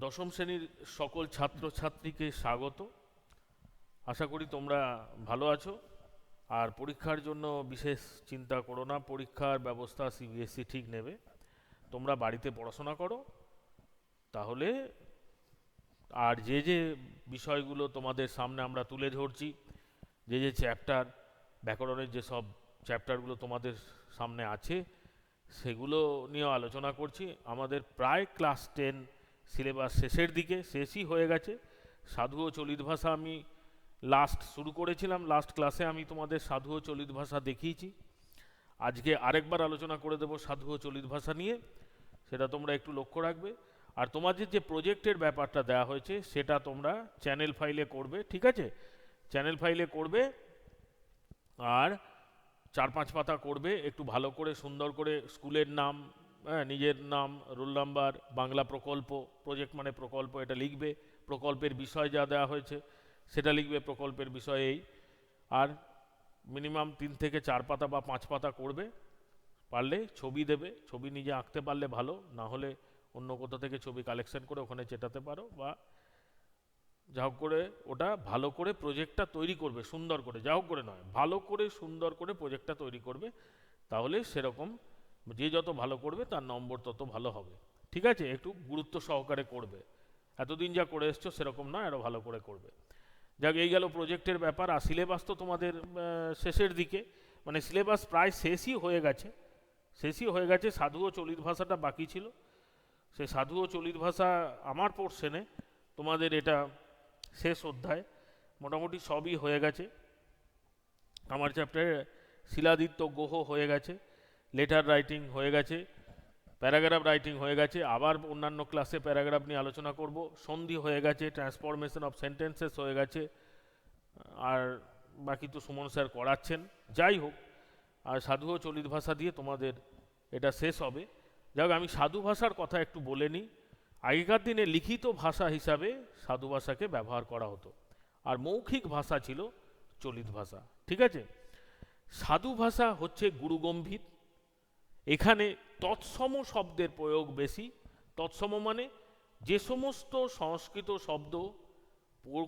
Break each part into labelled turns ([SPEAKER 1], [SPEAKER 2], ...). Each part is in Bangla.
[SPEAKER 1] দশম শ্রেণীর সকল ছাত্রছাত্রীকে স্বাগত। আশা করি তোমরা ভালো আছো। আর পরীক্ষার জন্য বিশেষ চিন্তা করো না, পরীক্ষার ব্যবস্থা সিবিএসসি ঠিক নেবে। তোমরা বাড়িতে পড়াশোনা করো তাহলে। আর যে যে বিষয়গুলো তোমাদের সামনে আমরা তুলে ধরছি, যে যে চ্যাপ্টার, ব্যাকরণের যে সব চ্যাপ্টারগুলো তোমাদের সামনে আছে সেগুলো নিয়েও আলোচনা করছি। আমাদের প্রায় ক্লাস 10 সিলেবাস শেষের দিকে, শেষই হয়ে গেছে। সাধু ও চলিত ভাষা আমি লাস্ট শুরু করেছিলাম, লাস্ট ক্লাসে আমি তোমাদের সাধু ও চলিত ভাষা দেখিয়েছি। আজকে আরেকবার আলোচনা করে দেবো সাধু ও চলিত ভাষা নিয়ে, সেটা তোমরা একটু লক্ষ্য রাখবে। আর তোমাদের যে প্রজেক্টের ব্যাপারটা দেওয়া হয়েছে সেটা তোমরা চ্যানেল ফাইলে করবে, ঠিক আছে? চ্যানেল ফাইলে করবে আর 4-5 পাতা করবে, একটু ভালো করে সুন্দর করে স্কুলের নাম, নিজের নাম, রোল নাম্বার, বাংলা প্রকল্প, প্রজেক্ট মানে প্রকল্প, এটা লিখবে। প্রকল্পের বিষয় যা দেওয়া হয়েছে সেটা লিখবে, প্রকল্পের বিষয় এই। আর মিনিমাম 3 থেকে 4 পাতা বা 5 পাতা করবে। পারলে ছবি দেবে, ছবি নিজে আঁকতে পারলে ভালো, না হলে অন্য কোথা থেকে ছবি কালেকশন করে ওখানে চেটাতে পারো, বা যা হোক করে ওটা ভালো করে প্রজেক্টটা তৈরি করবে, সুন্দর করে, যা হোক করে নয়, ভালো করে সুন্দর করে প্রজেক্টটা তৈরি করবে। তাহলে সেরকম যে যত ভালো করবে তার নম্বর তত ভালো হবে, ঠিক আছে? একটু গুরুত্ব সহকারে করবে, এতদিন যা করে এসছো সেরকম নয়, আরও ভালো করে করবে। যাক, এই গেল প্রজেক্টের ব্যাপার। আর সিলেবাস তো তোমাদের শেষের দিকে, মানে সিলেবাস প্রায় শেষই হয়ে গেছে, সাধু ও চলিত ভাষাটা বাকি ছিল। সে সাধু ও চলিত ভাষা আমার পোর্শনে তোমাদের এটা শেষ অধ্যায়, মোটামুটি সবই হয়ে গেছে। আমার চ্যাপ্টারে শিলাদিত্য গুহ হয়ে গেছে, লেটার রাইটিং হয়ে গেছে, প্যারাগ্রাফ রাইটিং হয়ে গেছে। আবার অন্যান্য ক্লাসে প্যারাগ্রাফ নিয়ে আলোচনা করব। সন্ধি হয়ে গেছে, ট্রান্সফরমেশন অফ সেন্টেন্সেস হয়ে গেছে, আর বাকি তো সুমন স্যার করাচ্ছেন। যাই হোক, আর সাধু ও চলিত ভাষা দিয়ে তোমাদের এটা শেষ হবে। যাই হোক, আমি সাধু ভাষার কথা একটু বলে নিই। আগেকার দিনে লিখিত ভাষা হিসাবে সাধু ভাষাকে ব্যবহার করা হতো, আর মৌখিক ভাষা ছিল চলিত ভাষা, ঠিক আছে? সাধু ভাষা হচ্ছে গুরুগম্ভীর, এখানে তৎসম শব্দের প্রয়োগ বেশি। তৎসম মানে যে সমস্ত সংস্কৃত শব্দ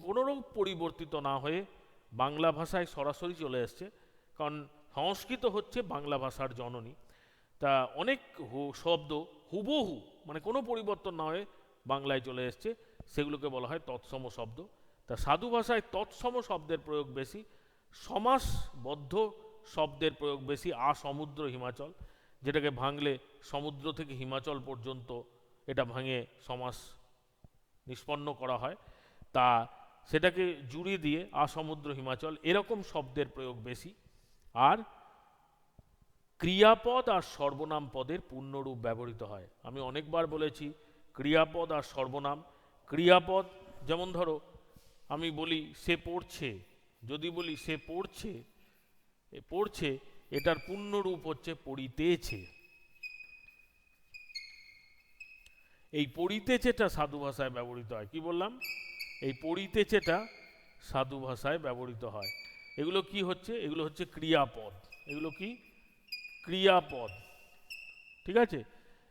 [SPEAKER 1] কোনোরূপ পরিবর্তিত না হয়ে বাংলা ভাষায় সরাসরি চলে এসছে, কারণ সংস্কৃত হচ্ছে বাংলা ভাষার জননী। তা অনেক শব্দ হুবহু, মানে কোনো পরিবর্তন না হয়ে বাংলায় চলে এসছে, সেগুলোকে বলা হয় তৎসম শব্দ। তা সাধু ভাষায় তৎসম শব্দের প্রয়োগ বেশি, সমাসবদ্ধ শব্দের প্রয়োগ বেশি। সমুদ্র হিমাচল, যেটাকে ভাঙলে সমুদ্র থেকে হিমাচল পর্যন্ত এটা ভাঙে সমাস নিষ্পন্ন করা হয়, তা সেটাকে জুড়ে দিয়ে সমুদ্র হিমাচল, এরকম শব্দের প্রয়োগ বেশি। আর ক্রিয়াপদ আর সর্বনাম পদের পূর্ণরূপ ব্যবহৃত হয়। আমি অনেকবার বলেছি ক্রিয়াপদ আর সর্বনাম। ক্রিয়াপদ যেমন ধরো আমি বলি সে পড়ছে, যদি বলি সে পড়ছে, পড়ছে এটার পূর্ণরূপ হচ্ছে পড়িতেছে। এই পড়িতেছেটা সাধু ভাষায় ব্যবহৃত হয়। কি বললাম? এই পড়িতেছেটা সাধু ভাষায় ব্যবহৃত হয়। এগুলো কি হচ্ছে? এগুলো হচ্ছে ক্রিয়াপদ। এগুলো কি? ক্রিয়াপদ, ঠিক আছে?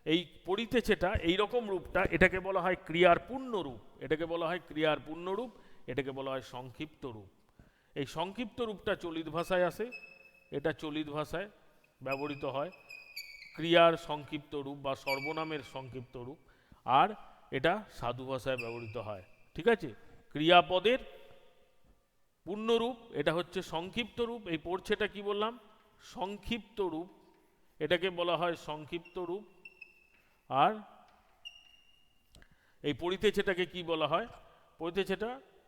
[SPEAKER 1] এই পড়িতেছেটা এইরকম রূপটা, এটাকে বলা হয় ক্রিয়ার পূর্ণ রূপ, এটাকে বলা হয় ক্রিয়ার পূর্ণ রূপ, এটাকে বলা হয় সংক্ষিপ্ত রূপ। এই সংক্ষিপ্ত রূপটা চলিত ভাষায় আসে, এটা চলিত ভাষায় ব্যবহৃত হয়, ক্রিয়ার সংক্ষিপ্ত রূপ বা সর্বনামের সংক্ষিপ্ত রূপ। আর এটা সাধু ভাষায় ব্যবহৃত হয়, ঠিক আছে? ক্রিয়াপদের পূর্ণরূপ, এটা হচ্ছে সংক্ষিপ্ত রূপ। এই পড়ছেটা কি বললাম? সংক্ষিপ্ত রূপ, এটাকে বলা হয় সংক্ষিপ্ত রূপ। আর এই পড়িতেছেটাকে কি বলা হয়?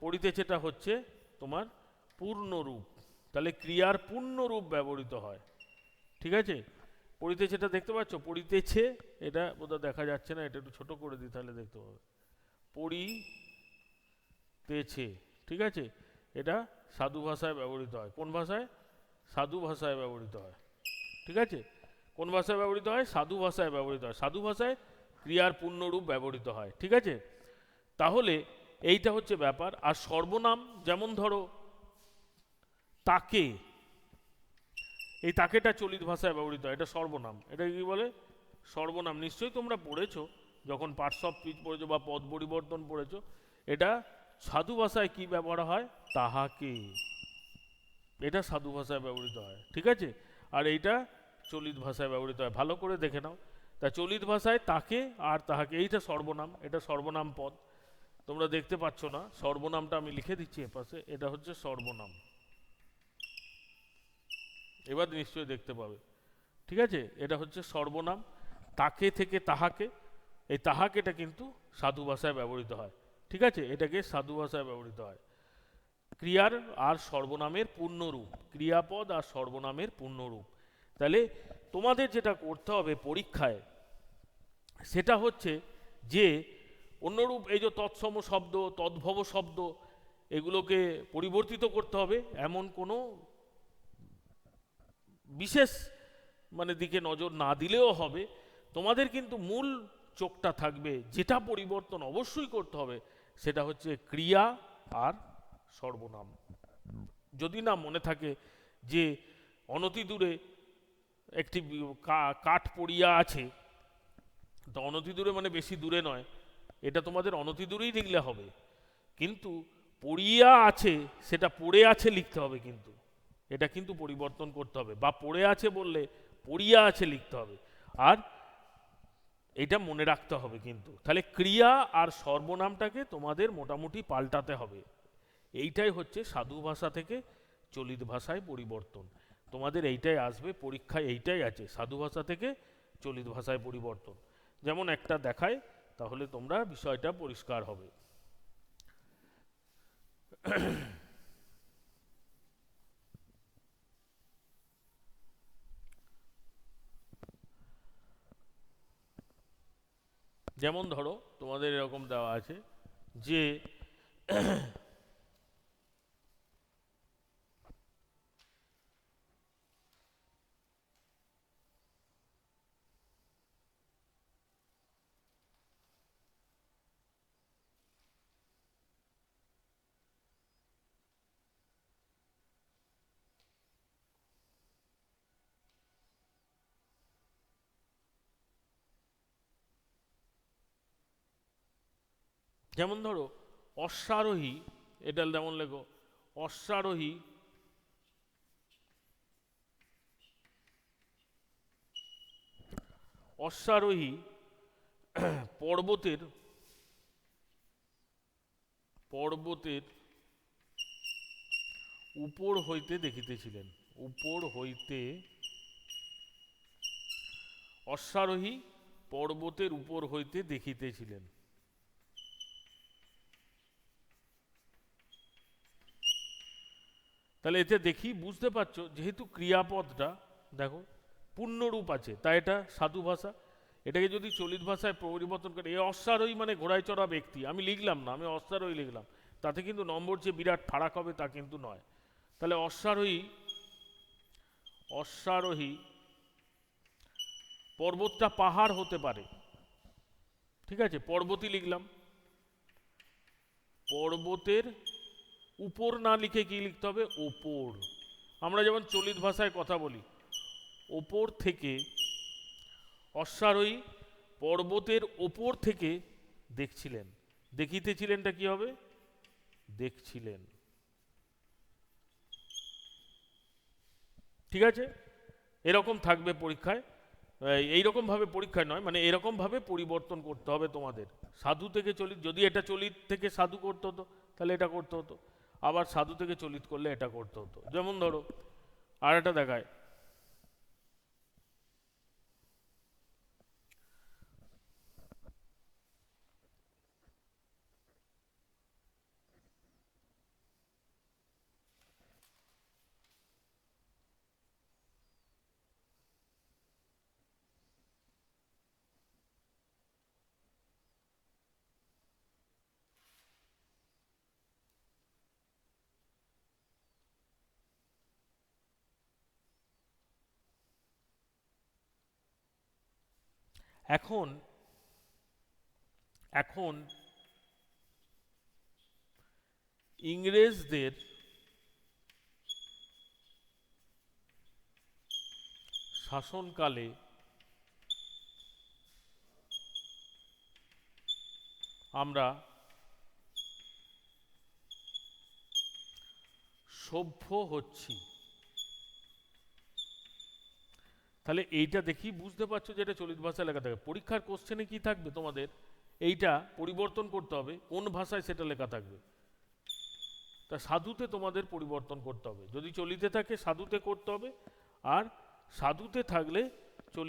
[SPEAKER 1] পড়িতেছেটা হচ্ছে তোমার পূর্ণরূপ। তাহলে ক্রিয়ার পূর্ণরূপ ব্যবহৃত হয়, ঠিক আছে? পড়িতেছেটা দেখতে পাচ্ছ? পড়িতেছে, এটা বোধহয় দেখা যাচ্ছে না, এটা একটু ছোট করে দিই তাহলে দেখতে পাবে। পড়িতেছে, ঠিক আছে? এটা সাধু ভাষায় ব্যবহৃত হয়। কোন ভাষায়? সাধু ভাষায় ব্যবহৃত হয়, ঠিক আছে? কোন ভাষায় ব্যবহৃত হয়? সাধু ভাষায় ব্যবহৃত হয়। সাধু ভাষায় ক্রিয়ার পূর্ণরূপ ব্যবহৃত হয়, ঠিক আছে? তাহলে এইটা হচ্ছে ব্যাপার। আর সর্বনাম, যেমন ধরো তাকে, এই তাকেটা চলিত ভাষায় ব্যবহৃত হয়, এটা সর্বনাম। এটা কি বলে? সর্বনাম। নিশ্চয়ই তোমরা পড়েছো যখন পার্টস অফ স্পিচ পড়েছো বা পদ পরিবর্তন পড়েছো, এটা সাধু ভাষায় কি ব্যবহার হয়? তাহাকে, এটা সাধু ভাষায় ব্যবহৃত হয়, ঠিক আছে? আর এইটা চলিত ভাষায় ব্যবহৃত হয়, ভালো করে দেখে নাও। তা চলিত ভাষায় তাকে আর তাহাকে, এইটা সর্বনাম, এটা সর্বনাম পদ। তোমরা দেখতে পাচ্ছ না, সর্বনামটা আমি লিখে দিচ্ছি এপাশে, এটা হচ্ছে সর্বনাম। এবার নিশ্চয়ই দেখতে পাবে, ঠিক আছে? এটা হচ্ছে সর্বনাম। তাকে থেকে তাহাকে, এই তাহাকেটা কিন্তু সাধু ভাষায় ব্যবহৃত হয়, ঠিক আছে? এটাকে সাধু ভাষায় ব্যবহৃত হয়। ক্রিয়ার আর সর্বনামের পূর্ণরূপ, ক্রিয়াপদ আর সর্বনামের পূর্ণরূপ। তাহলে তোমাদের যেটা করতে হবে পরীক্ষায়, সেটা হচ্ছে যে অন্যরূপ, এই যে তৎসম শব্দ, তদ্ভব শব্দ, এগুলোকে পরিবর্তিত করতে হবে। এমন কোনো বিশেষ মানে দিকে নজর না দিলেও হবে, তোমাদের কিন্তু মূল চোখটা থাকবে, যেটা পরিবর্তন অবশ্যই করতে হবে, সেটা হচ্ছে ক্রিয়া আর সর্বনাম। যদি না মনে থাকে যে অনতি দূরে একটি কাঠ পড়িয়া আছে, তো অনতি দূরে মানে বেশি দূরে নয়, এটা তোমাদের অনতি দূরেই লিখলে হবে, কিন্তু পড়িয়া আছে সেটা পড়ে আছে লিখতে হবে, কিন্তু এটা কিন্তু পরিবর্তন করতে হবে। বা পড়ে আছে বললে পড়িয়া আছে লিখতে হবে, আর এটা মনে রাখতে হবে কিন্তু। তাহলে ক্রিয়া আর সর্বনামটাকে তোমাদের মোটামুটি পাল্টাতে হবে। এইটাই হচ্ছে সাধু ভাষা থেকে চলিত ভাষায় পরিবর্তন। তোমাদের এইটাই আসবে পরীক্ষায়, এইটাই আছে, সাধু ভাষা থেকে চলিত ভাষায় পরিবর্তন। যেমন একটা দেখায়, তাহলে তোমরা বিষয়টা পরিষ্কার হবে। যেমন ধরো তোমাদের এরকম দেওয়া আছে যে যেমন ধরো অশ্বারোহী, এটা যেমন লেখো অশ্বারোহী অশ্বারোহী পর্বতের পর্বতের উপর হইতে দেখিতেছিলেন। উপর হইতে, অশ্বারোহী পর্বতের উপর হইতে দেখিতেছিলেন। তাহলে এতে দেখি বুঝতে পারছো, যেহেতু ক্রিয়াপদটা দেখো পূর্ণরূপ আছে, তাই এটা সাধু ভাষা। এটাকে যদি চলিত ভাষায় পরিবর্তন করে, এই অশ্বারোহী মানে ঘোড়ায় চড়া ব্যক্তি, আমি লিখলাম না, আমি অশ্বারোহী লিখলাম, তাতে কিন্তু নম্বর যে বিরাট ফারাক হবে তা কিন্তু নয়। তাহলে অশ্বারোহী, অশ্বারোহী পর্বতটা পাহাড় হতে পারে, ঠিক আছে, পর্বতই লিখলাম। পর্বতের উপর না লিখে কি লিখতে হবে? ওপর। আমরা যেমন চলিত ভাষায় কথা বলি, ওপর থেকে, অশ্বারোহী পর্বতের ওপর থেকে দেখছিলেন। দেখিতেছিলেনটা কি হবে? দেখছিলেন, ঠিক আছে? এরকম থাকবে পরীক্ষায়। এইরকম ভাবে পরীক্ষায় নয়, মানে এরকম ভাবে পরিবর্তন করতে হবে তোমাদের। সাধু থেকে চলিত, যদি এটা চলিত থেকে সাধু করতে হতো তাহলে এটা করতে হতো, আবার সাধু থেকে চলিত করলে এটা করতে হতো। যেমন ধরো আর একটা দেখায়, এখন এখন ইংরেজদের শাসনকালে আমরা সভ্য হচ্ছি। তাহলে এইটা দেখি বুঝতে পারছো যে এটা চলিত ভাষায় লেখা থাকবে। পরীক্ষার কোশ্চেনে কি থাকবে তোমাদের, এইটা পরিবর্তন করতে হবে, কোন ভাষায় সেটা লেখা থাকবে। তা সাধুতে তোমাদের পরিবর্তন করতে হবে, যদি চলিতে থাকে সাধুতে করতে হবে, আর সাধুতে থাকলে